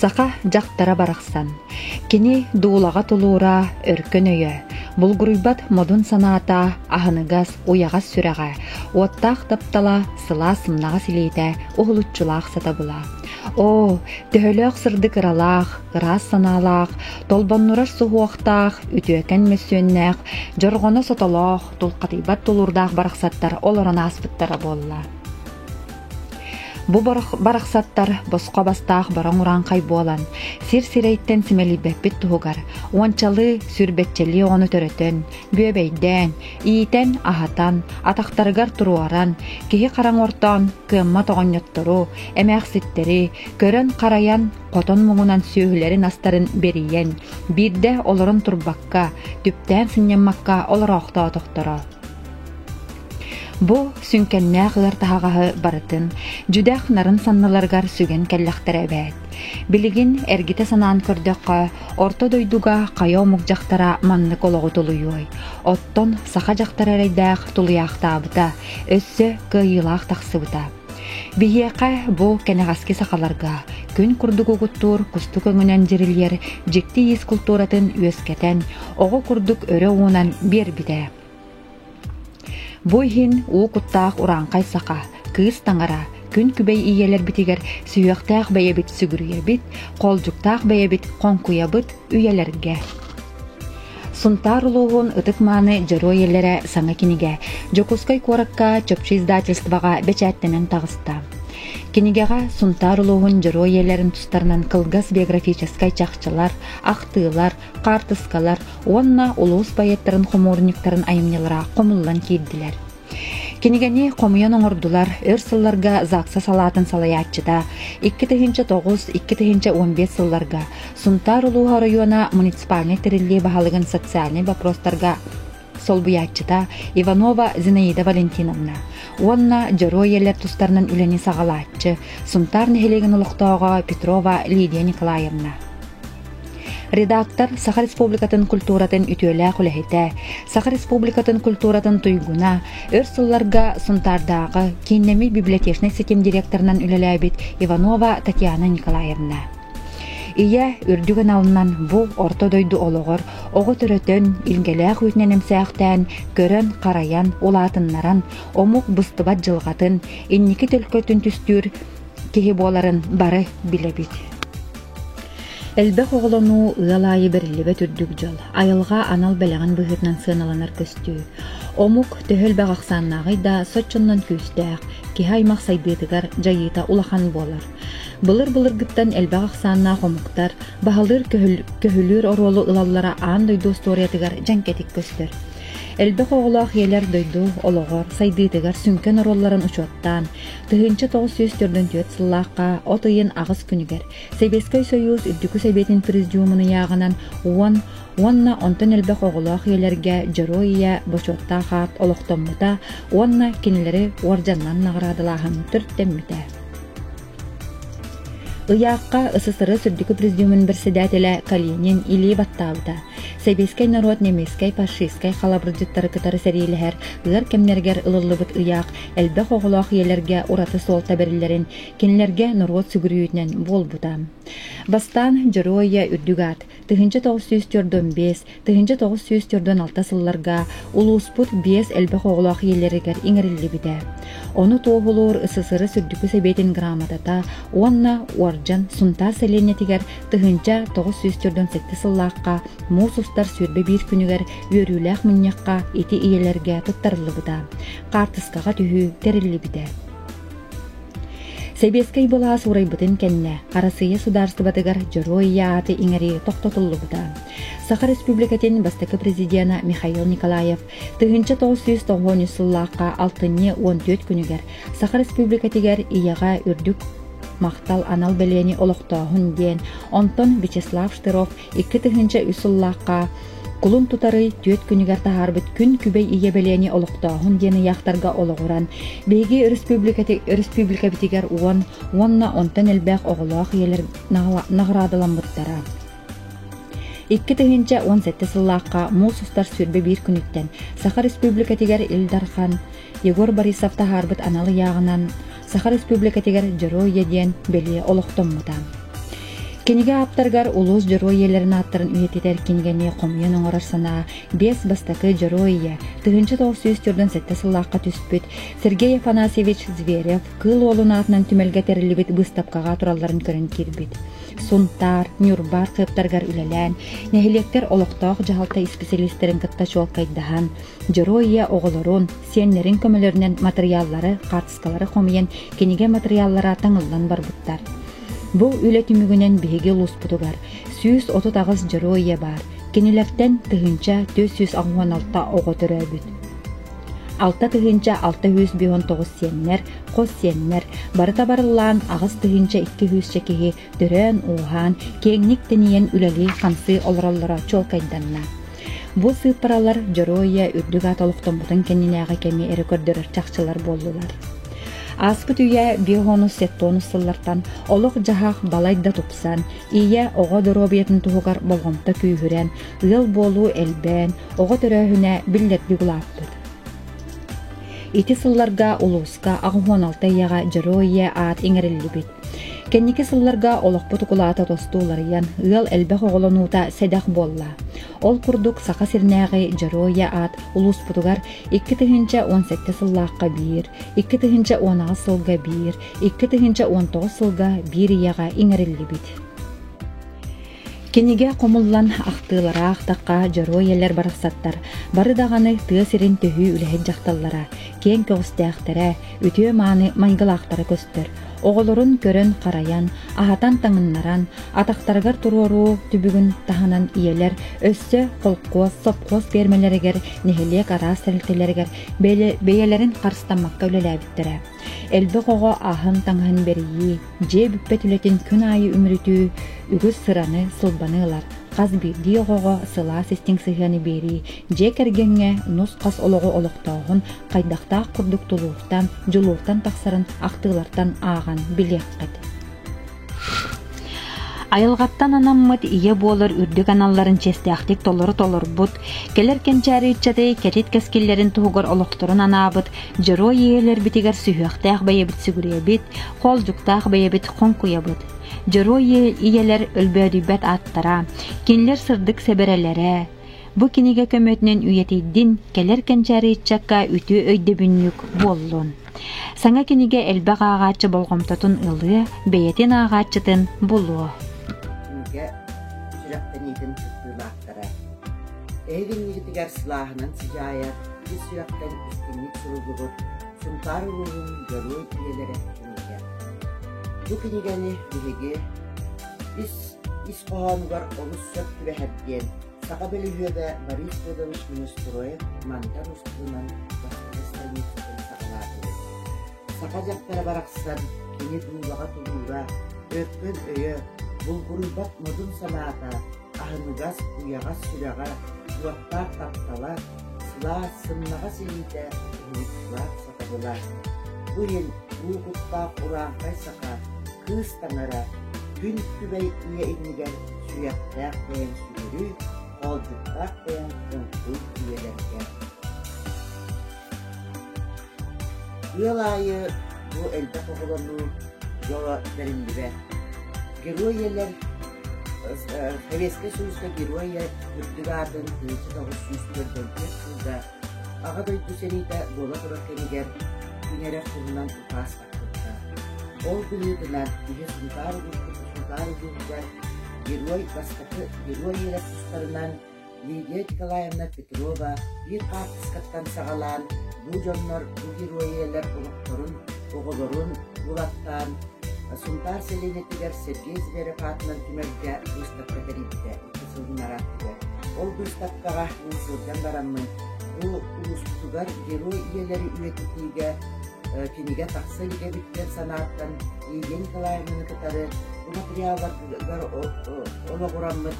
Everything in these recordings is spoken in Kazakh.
Саха жақтара барақсан. Кини дуулаға тулура өркөн өйі. Булгуруйбат модун санаата ахыныгас уягас сүрэға. Оттақ таптала сыла сымнаға силейті уғылутчулақ сата була. О, төхөлөк сырдык ыралақ, ырас саналақ, толбоннурар суғуақтақ, үтөкен мессөннәқ, жорғоны сотолақ, тулқатыйбат тулурдақ барақсаттар оларан аспыттара болла. Бу барақсаттар босқа бастақ баран уран қай болан, сир-сирейттен симелибеппит туғығар, уанчалы сүрбетчели ону төрөтөн, бөбейден, иитен ахатан, атақтаргар туруаран, кихи қаран ортан, кымма тоғыньоттору, эмәқситтери, көрөн қараян, қотон мұңынан сөйлерін астарын бериен, бирде оларын турбаққа, түптен сыннеммаққа олар оқта отоқтора. Бу сүнкеннәк ыртағағы барытын, жүдәк нарын санналаргар сүген кәлләқтер әбәт. Билигин әргіте санаан көрдіққа, орто дойдуға қайау мұқжақтара маннық олығы тұлуйой. Оттон сақа жақтар әрейдәқ тұлуяқтабыта, өссі күйілақ тақсыбыта. Бейеқа бу кәнеғаске сақаларға, күн күрдігі құттур, күсті көңінен жерілер, жекті ес культуратын өскетен, оғы күрдік өрі оңынан бер біде. Бойхин уу куттаах ураанқай сақа, кыыс таңара, күн күбей иелер битигер сүйөқтаах бәйебит сүгүрүйебит, қолжуқтаах бәйебит қонкуябыт үйелерге. Сунтар улуғын ытык мааны жару еллері саңа киниге, жокускай коракка чөпші издательстваға бечәттенен тағыста. Кинигеға сунтар улуғын жару еллерін тұстарынан кылгас биографическай чақчылар, ақтыылар, қартыскалар, онна улуыс байеттарын хумурниктарын айымнелара қомыллан кейдділер. Кинигени қомуян оңырдулар, өрсылларға зақса салатын салаятчыда, 2009-2015 сылларға сунтар улуға района муниципальный тірілі бағалығын социальный вопростарға солбуятчыда Иванова Зинаида Валентиновна. Онна жару елер тұстарынан үлені сағалатчы, сунтар нехелеген ұлықтауға Петрова Лидия Николаевна. Редактор Саха Республикатын культуратын үтөлі құлахеті, Саха Республикатын культуратын туйгуна, өрсылларға сунтардағы кейнеми библиотечный сетим директорынан үлеләбет Иванова Татьяна Николаевна. Ия үрдүгін алынан бу орто дойду олығыр, оғы түрөтөн, илгеләқ үтінен әмсәқтән, көрін, қараян, олатыннаран, омуқ бұстыбат жылғатын, инники төлкөтін түстүр, кеге боларын бары билебит. Әлбәқ оғылыну ұялайы бірілібе түрдік жол, айылға анал бәләғін бұғытнан сыналанар көстүү. Омук төхіл бәғақсаннағы да сотчыннан күстәқ, кеге аймақ сайдыдығар жайыта улахан болар. Былыр-былыр гыттан әлбәқ ақсанна қомуқтар, бағалыр көхілір оролы ұлаллара аан дойду сториятығар жанкетік көстір. Әлбәқ оғылақ елер дойду олығыр, сайдыдығар сүнкен оролларын ұчуаттан, тұхынчы 904-ден түйет сыллаққа, отыйын ағыз күнігер, Сейбескай Союз үрдікі Сейбетін президиумыны яғынан онна онтын әлбәқ оғылақ елерге жару ия бошотта қат олықтоммыта, онна кенелері оржаннан нағырадылағын түрттемміте. Ыяққа СССР сүрдікі президиумын председателі Калинин или батталды. Сейбескай народ немескай фашистскай халабыржыттары кытары сәрейлігер, ұлар кемнергер ылылыбыт ыяқ, әлбәқ оғылақ елерге ураты сол таберлерін, кенлерге народ сүгірүйінен бол бұда. Бастан жаруая үрдігат, 1904-5, 1906-6 сылларға улуспут 5 әлбәқ оғылақ елерігер иңірілі біде. Оны тоғылыр СССР сүрдікі Сейбетін грамотата, онна оржан сунтар сәленетігер 1904-7 сыллаққа мусустар сүрбе бір күнігер өріләқ мұньяққа еті иелерге тұттарылы бұда. Қартысқаға түйі тәрілі біде. Сейбескай бұла сұрай бұтын кәнне, арасыя сударсы батығар жұройя аты иңәрі тоқтотылы бұда. Саха Республикатын бастықы президиана Михаил Николаев 1990 сыллаққа 6-14 күнігер Саха Республикатығар ияға үрдік мақтал анал бәлені олықтауын ден, онтон Вячеслав Штыров 2-3 үсіллаққа Кулун тутары түйет күнігер тахарбыт күн күбей ие бәлені олықтауын дені яқтарға олығыран. Бейге республика бітігер онна онтан әлбәқ оғылақ елер нағырадылан бұттара. 2-17 сыллаққа мол сұстар сүрбе бір күніттен Саха Республика тегер Илдархан Егор Борисов тахарбыт аналы яғынан Саха Республика тегер Жыру еден беле олықтым мұтан. Киниге аптаргар улус жороиелерин аттарын үйетитер кинигени комуян оңорар сана бес бастакы жороия тыгынчы 900-түрдөн сетте сыллаакка түспүт Сергей Афанасьевич Зверев кыл оолун атынан түмелге терилибит быстапкага туралларын көрөн кирбит. Сунтар, Нюрбар кыптаргар үлелен, нехилектер олоктоох жаhalta специалисттерин кытта чуалкайдахан, жороия оголорун, сиеннерин көмөлөрүнөн материаллары, картыскалары комуян киниге материаллары таңыллан барбыттар. Бу үле түмүгүнен биһиги луспутугар, 130 жороия бар, кинилерден тыгынча 416 ого төрөбүт. Алта тыгынча 619 сиеннер, кос сиеннер, барыта барыллаан агыс тыгынча 200 чекиги төрөн ухан, кеңник тениен үлели хансы олороллора чолкайданна. Бу сыппаралар жороия үрдүг атолуктомбутун кенинеага кеми эрекөрдөрөр чакчылар болдулар. Аспыт үйе биохонус сеттонус сыллартан олық жағақ балайда тупсан, ие оға дұробиетін туғығар болғымта күйгірен, ұйыл болу әлбән, оға төрөхіне білдерді ғылаппыд. Ити сылларга улуска ағуон яға жороия ат еңерілі бит. Кенники сылларга олықпыт құлата тостууларыян ұйыл әлбәқ оғылануыта сәдәқ болла. Ол курдук сақа сирнәғи жороия ат улуспутугар 2-18 сыллаққа 1, 2-19 сылға 1, 2-19 сылға 1 яға еңерілі бит. Кенеге комуллан ақтылара ақтаққа жороиелер барықсаттар, бары дағаны тыа сирин төхі үләхет жақталлара, кен көстәқтәрі, өтіе маны майғылақтары көстір. Оғылырын көрін қараян, ахатан таңыннаран, атақтарғар тұрору түбігін таханан иелер, өссі қолқуыз, сопқуыз бермелерігер, нехелек ара сәрілтелерігер, бейелерін қарыстамаққа өлеләбіттірі. Әлбі қоғы ахын таңын берейі, же бүппет үлетін күн айы үміріті, үгіз сыраны сылбанылар. Қаз бірді оғыға сыла сестің сыханы бері, же кәргенге нұс қас олығы олықтауғын қайдақтақ құрдық тұлуықтан, жылуықтан тақсарын ақтылартан аған білек қады. Айылғаттан анаммыд ие болыр үрдік аналарын честіқтік толыр бұд, келер кенчәрі үтчады кәтет кәскелерін тұғығыр олықтырын анабыд, жыро иелер бітігер сүйіқтақ бәйебіт сүгіребіт, қол жүктақ бәйебіт қонқуябыд. Жыро иелер өлбөдүбәт аттара, кенлер сырдык себерелері. Бу кинеге көмөтінен үйетейдін келер кенчәрі үтчакка үті өйді бүннік болуын. Саңа кинеге әлбәқ ағачы болғымтатын ылы, бәйетін ағачытын болуы. Sürekten tuttuğunaktara. Evin yigitiger silahının sicayet, bir sürekten istinlik soruluğur, suntar ruhun görüy üyeleri kiniger. Bu kinigeni biligi, biz kohanugar onu söktü ve heddiyen, saka belirlüğüde Boris Fyodorovich Ministroyev, mantar ustuğundan başkasının sakalardı. Sakacaklara baraksan, kini duyulağa tuluğura, öpkün öyü, bulguruybat modun sanata, ahınıgaz uyağa sürağa, yuvattar taptala, sıla sınnağa selide, unutlar sakadılar. Bu yıl bu kuttak uğrankay saka, kız tanara, gün kübey üye innigen suyaktak beyen sürü, kolcuktak beyen önkul üyelerken. Yıl ayı bu elde kokulunu yola verildi. Героиялар Советский Союзга героия үрдігардың түйесі дағыз жылда ағадай дүсерейді бола тұрар кенегер күнерек тұрынан ұтас тақтырды. Ол білетінен үйе сұнтары бұлғыздар герой бастықы героиялар тұстарынан Лидия Николаевна Петрова bir қартысқаттан сағалан бұл жонлар бұл героиялар ұлықтырын, оғылырын, бұлаттан Suntar selenetiler Sergey Zverev atынан tümerge Gustavka teripte, ikisinin arattı. Ol Gustavkaға nsıldan baranmın. Bu ulustugar gero iyeleri üretitiğe, kinige taksa lige bitler sanattan, Lidия Николаевнa'nın kıtarı, bu materiallar olaguranmın,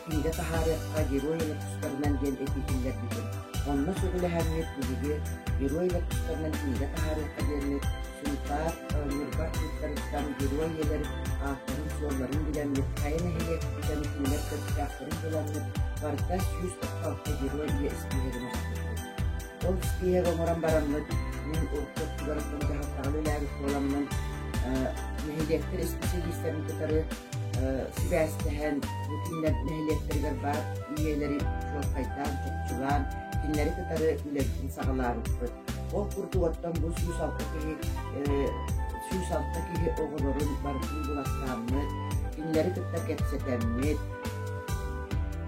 kinige taharetka gero iyeler tüskarından gel etikiller bitir. Onunla söyle hemmet bilgi, gero iyeler tüskarından kinige taharetka gelmek, Suntar, Nurbar Türkmenistan geriyeleri ahtarın zorların bilenlik, kayın ehli düzenlikler kırtıkların bilenlik, vartaş 146 geriye ispiyerim akıllı. Ol ispiyer omaran baranlık, min ortak tugarıklarında haftalı ileri kolanının mehiyetler espesyalistlerin kıtarı Sibestehen bu kinler nehletlerger var, üyeleri çok kaytan, çok çılan, kinleri tutarı ületin sağlarıdır. O kurtuvattan bu süs alttaki oğulların barışın bulaşkanlığı, kinleri tutar ketsetenmet,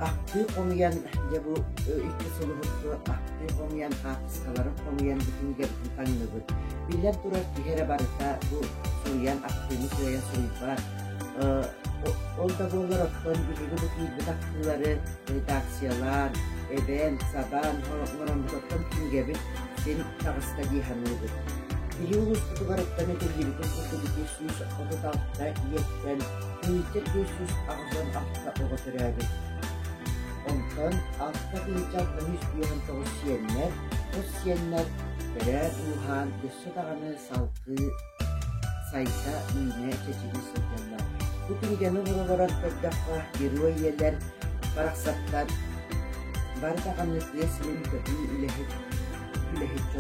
aktığı konuyan ya bu iki suluhutlu, aktığı konuyan hafızkaların konuyan bütün gerçekten tanıdır. Bilen durar ki her barıta bu soruyan aktığını söyleye soruyu Olda bu olarak bu taktıları, redaksiyalar, eben, saban, horanlıktan tüm gibi sen tağısta gihanlıdır. Biri ulus tutugarıktan ötürlüğü kurdu bir süs oda daltta yetten, müyter göğsüz ağzın altta oğa türevi. Ondan altta kılıçaktan üstüyen çoğu siyenler, o siyenler birer ruhan, dışı dağını saltı, sayta, iğne, çeçili sırtlarlar. Bu bilgeni olarak toprakla geri yerler baraksatlar bardakanlıklıya silin kötüyü ülehit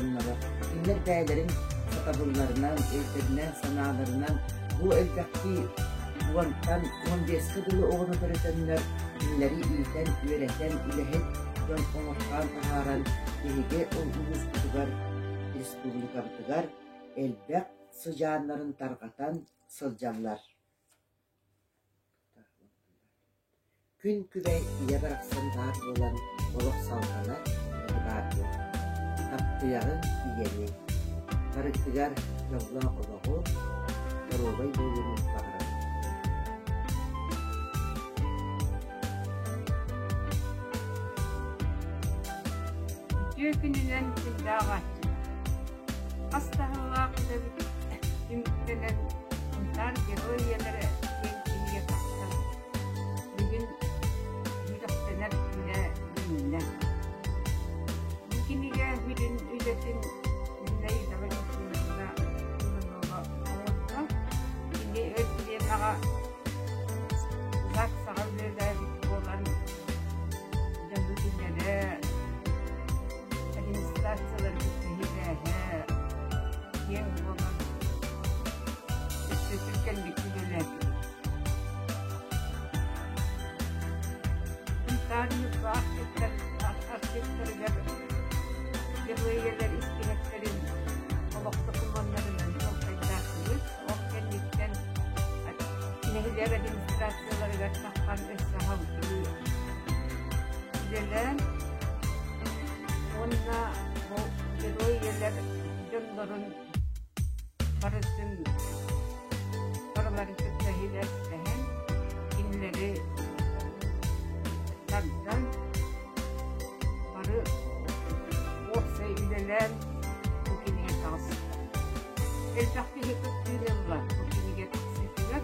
onlara. Dinler bəylərin satabıllarından, evlerinden, sanalarından bu elbette buantan 15 kıdılı oğunu öğretenler dinleri iyiten, öğreten, ülehit ön onurkan taharan dehige ol ulus tutugar Respublika bıtıgar elbette sıcağınların tarqatan sılcanlar. Gün küvey iya bıraksın dar olan oluk salgana bardı. Taptıyarın iyeni. Karıktıgar yavla oluğu, karobay boğulur bağırır. Gökününden bir dağaççı. Astahıla kıda tümüklenen onlar geroyelere yelkiniye kaptan. Bugün yürektener bile dinle. Bugünüge hülün ületin ünleyi de bakımında bulunma oldu. Şimdi özleyen ağa zak sağlığı olan canlılara administrasyaları bütünüyle yeni olan Türkiye'nin bütünüyle tarihi arşivleri yerler iskeletlerin olukta kullanlarından çok faydasız. O kendikten nehirler administrasyaları ve tahtan esnafı güzel. Onunla bu yerler canların paraları tütlehiyle isteyen dinleri tanıdan parı orta ilerler bu kiniye kalsın. Elbette hepsi yıllar bu kiniye taksitiler.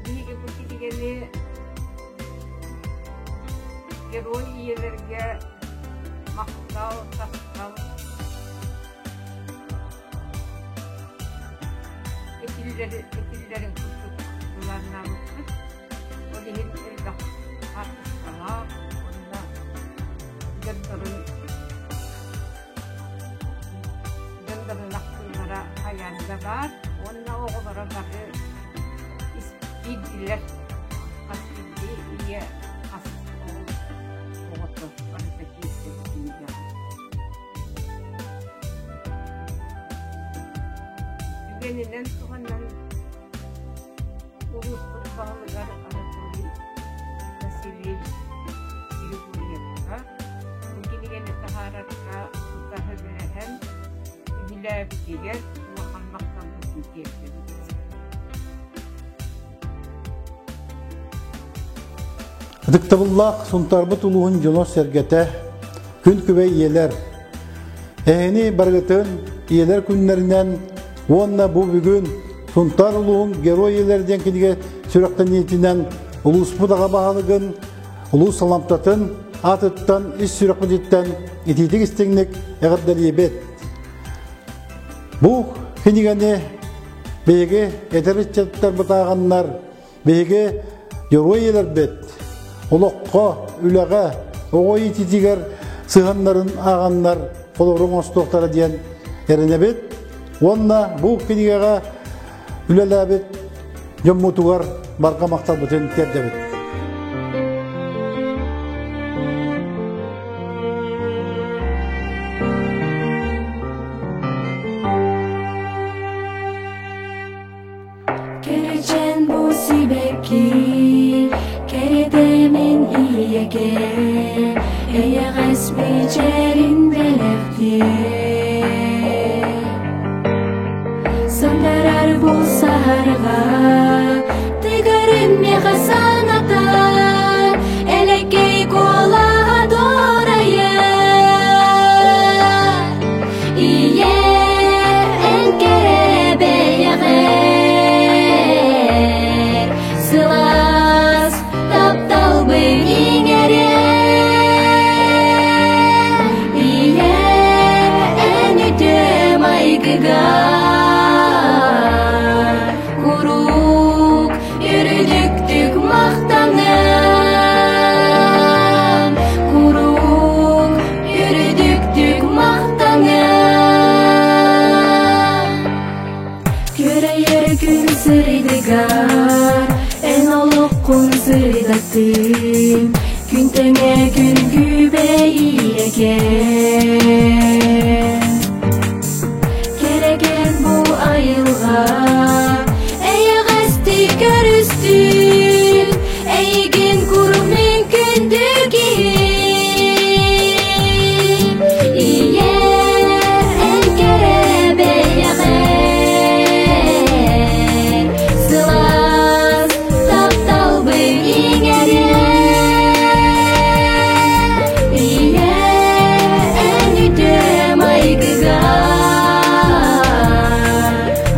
Bir bu kiniyeni geroy yerlerge maktal, tastal ekillerin kurtullarına mutlu. O değil elbette artışkalar, onda gönderin aklınlara hayalde var. Onunla oğullara bakı ispiddiler. Aspiddi iyi oğutu. Baritaki ispiddiler. Güvenilen soğandan ulus bağlılar Anadolu Vasili Yürüyüş'e bugün yine taharatka tahırlayan bilabitiler muhammaktan mutluyedir. Dıktavullah suntarбыт улуğun jonos sergete gün küvey iyeler. Ehini bargıtın iyeler günlerinden onna bu bugün suntar uluğun gero iyelerden kidige sürekli niyetinden ulus budağa bağlıgın, ulus salamtatın, atıttan, iş süreklilikten ititik isteklik eğitliyebet. Bu kidigeni beyge eteritçatlar bıtağanlar, beyge gero iyeler bet. Olukka, üleğe, oğu ititiger sığanların ağanlar, kolorun ostoqtara diyen erinebet. Onna bu kidigega ülelabet жоммутугар барга мактал бүтүн тердебит. Kereceğin bu sibeki keredemin iyege eye resmi cerin belekti sandarar bu saharga tigarim yakasanata eleke kola adoraya iye enkere beyege Selas taptal beringere Iye enüte maygıgar Kuruk yürüdüktük mahtanım Kuruk yürüdüktük mahtanım Göreyer gün sırdıgar En olup kun sırdattım Gün tenge gün gübeyege Keregen bu ayılga Eye gasti görüstün Eyigin kurum mümkündüki İye enkere beyege Sılas taptal beringere İye enüte maygıgar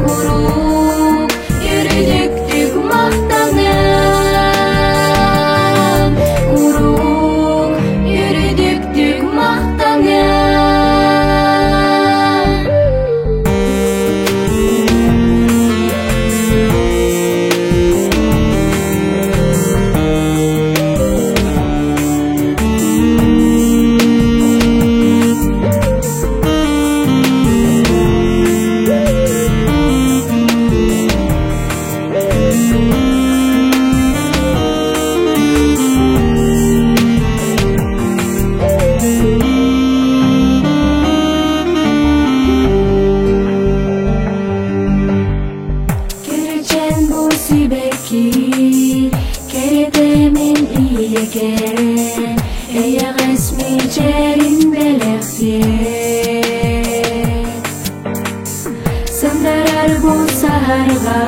Kuruk yürüdüktük mahtanım Kuruk yürüdüktük mahtanım Kereceğin bu sibeki keredemin iyege Eye resmi cerin belekti Sandarar bu saharga